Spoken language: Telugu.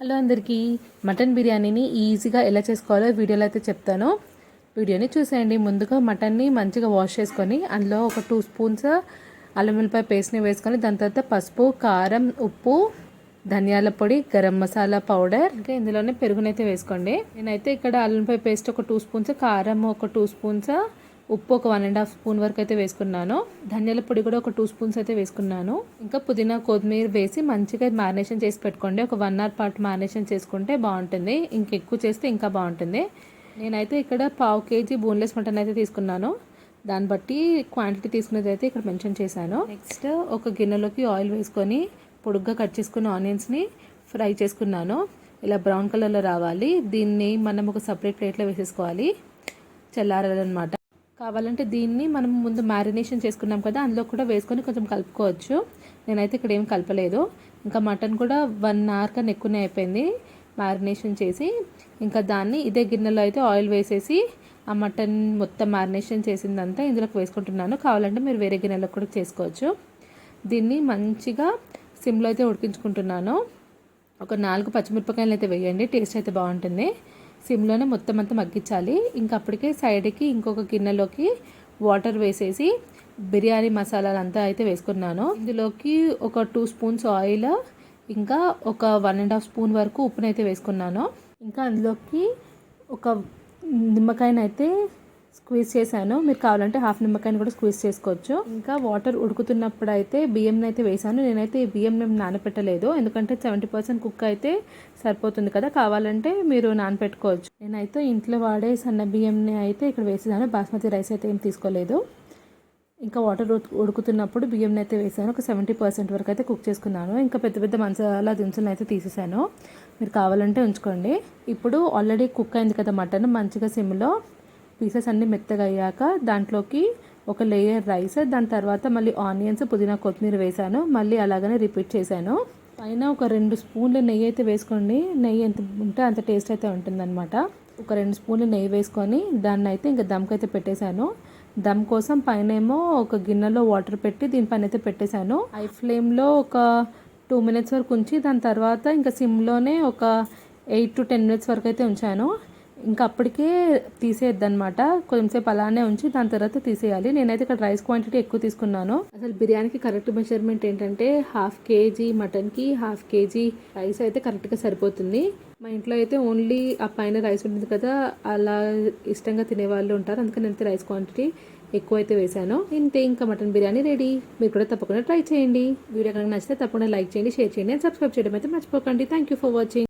హలో అందరికీ మటన్ బిర్యానీని ఈజీగా ఎలా చేసుకోవాలో వీడియోలో అయితే చెప్తాను. వీడియోని చూసేయండి. ముందుగా మటన్ని మంచిగా వాష్ చేసుకొని అందులో ఒక 2 స్పూన్స్ అల్లం వెల్లిపాయ పేస్ట్ని వేసుకొని దాని తర్వాత పసుపు, కారం, ఉప్పు, ధనియాల పొడి, గరం మసాలా పౌడర్, ఇంకా ఇందులోనే పెరుగునైతే వేసుకోండి. నేనైతే ఇక్కడ అల్లం వెల్లిపాయ పేస్ట్ ఒక 2 స్పూన్స్, కారం ఒక 2 స్పూన్స్, ఉప్పు ఒక 1.5 స్పూన్ వరకు అయితే వేసుకున్నాను. ధనియాల పొడి కూడా ఒక 2 స్పూన్స్ అయితే వేసుకున్నాను. ఇంకా పుదీనా, కొత్తిమీర వేసి మంచిగా మ్యారినేషన్ చేసి పెట్టుకోండి. ఒక 1 అవర్ పాటు మ్యారినేషన్ చేసుకుంటే బాగుంటుంది. ఇంకెక్కువ చేస్తే ఇంకా బాగుంటుంది. నేనైతే ఇక్కడ 1/2 kg బోన్లెస్ మటన్ అయితే తీసుకున్నాను. దాన్ని బట్టి క్వాంటిటీ తీసుకునేది అయితే ఇక్కడ మెన్షన్ చేశాను. నెక్స్ట్ ఒక గిన్నెలోకి ఆయిల్ వేసుకొని పొడుగ్గా కట్ చేసుకున్న ఆనియన్స్ని ఫ్రై చేసుకున్నాను. ఇలా బ్రౌన్ కలర్లో రావాలి. దీన్ని మనం ఒక సపరేట్ ప్లేట్లో వేసేసుకోవాలి. చల్లారాలన్నమాట. కావాలంటే దీన్ని మనం ముందు మ్యారినేషన్ చేసుకున్నాం కదా, అందులో కూడా వేసుకొని కొంచెం కలుపుకోవచ్చు. నేనైతే ఇక్కడ ఏం కలపలేదు. ఇంకా మటన్ కూడా 1 అవర్ కన్నా ఎక్కువనే అయిపోయింది మ్యారినేషన్ చేసి. ఇంకా దాన్ని ఇదే గిన్నెలో అయితే ఆయిల్ వేసేసి ఆ మటన్ మొత్తం మ్యారినేషన్ చేసిందంతా ఇందులోకి వేసుకుంటున్నాను. కావాలంటే మీరు వేరే గిన్నెలో కూడా చేసుకోవచ్చు. దీన్ని మంచిగా సిమ్లో అయితే ఉడికించుకుంటున్నాను. ఒక 4 పచ్చిమిరపకాయలు అయితే వేయండి, టేస్ట్ అయితే బాగుంటుంది. సిమ్లోనే మొత్తం అంతా మగ్గించాలి. ఇంకా అప్పటికే సైడ్కి ఇంకొక గిన్నెలోకి వాటర్ వేసేసి బిర్యానీ మసాలాలు అంతా అయితే వేసుకున్నాను. ఇందులోకి ఒక 2 స్పూన్స్ ఆయిల్, ఇంకా ఒక 1.5 స్పూన్ వరకు ఉప్పునైతే వేసుకున్నాను. ఇంకా అందులోకి ఒక నిమ్మకాయనైతే స్క్వీజ్ చేశాను. మీరు కావాలంటే హాఫ్ నిమ్మకాయని కూడా స్క్వీజ్ చేసుకోవచ్చు. ఇంకా వాటర్ ఉడుకుతున్నప్పుడు అయితే బియ్యం అయితే వేసాను. నేనైతే ఈ బియ్యం నానపెట్టలేదు, ఎందుకంటే 70% కుక్ అయితే సరిపోతుంది కదా. కావాలంటే మీరు నానపెట్టుకోవచ్చు. నేనైతే ఇంట్లో వాడే సన్న బియ్యంని అయితే ఇక్కడ వేసేసాను. బాస్మతి రైస్ అయితే ఏం తీసుకోలేదు. ఇంకా వాటర్ ఉడుకుతున్నప్పుడు బియ్యంని అయితే వేసాను. ఒక 70% వరకు అయితే కుక్ చేసుకున్నాను. ఇంకా పెద్ద పెద్ద మసాలా దినుసులను అయితే తీసేసాను. మీరు కావాలంటే ఉంచుకోండి. ఇప్పుడు ఆల్రెడీ కుక్ అయింది కదా మటన్, మంచిగా సిమ్లో పీసెస్ అన్నీ మెత్తగా అయ్యాక దాంట్లోకి ఒక లేయర్ రైస్, దాని తర్వాత మళ్ళీ ఆనియన్స్, పుదీనా, కొత్తిమీర వేసాను. మళ్ళీ అలాగనే రిపీట్ చేశాను. పైన ఒక 2 స్పూన్లు నెయ్యి అయితే వేసుకోండి. నెయ్యి ఎంత ఉంటే అంత టేస్ట్ అయితే ఉంటుందన్నమాట. ఒక 2 స్పూన్లు నెయ్యి వేసుకొని దాన్ని అయితే ఇంకా దమ్కి అయితే పెట్టేశాను. దమ్ కోసం పైన ఏమో ఒక గిన్నెలో వాటర్ పెట్టి దీనిపైన అయితే పెట్టేశాను. హై ఫ్లేమ్లో ఒక 2 మినిట్స్ వరకు ఉంచి దాని తర్వాత ఇంకా సిమ్లోనే ఒక 8 to 10 మినిట్స్ వరకు అయితే ఉంచాను. ఇంకా అప్పటికే తీసేయద్దనమాట. కొంచెంసేపు అలానే ఉంచి దాని తర్వాత తీసేయాలి. నేనైతే ఇక్కడ రైస్ క్వాంటిటీ ఎక్కువ తీసుకున్నాను. అసలు బిర్యానీకి కరెక్ట్ మెజర్మెంట్ ఏంటంటే 1/2 kg మటన్కి 1/2 kg రైస్ అయితే కరెక్ట్గా సరిపోతుంది. మా ఇంట్లో అయితే ఓన్లీ ఆ పైన రైస్ ఉంటుంది కదా, అలా ఇష్టంగా తినేవాళ్ళు ఉంటారు. అందుకని నేనైతే రైస్ క్వాంటిటీ ఎక్కువ అయితే వేసాను. ఇంతే, ఇంకా మటన్ బిర్యానీ రెడీ. మీరు కూడా తప్పకుండా ట్రై చేయండి. వీడియో కనుక నచ్చితే తప్పకుండా లైక్ చేయండి, షేర్ చేయండి అండ్ సబ్స్క్రైబ్ చేయడం అయితే మర్చిపోకండి. Thank you for watching.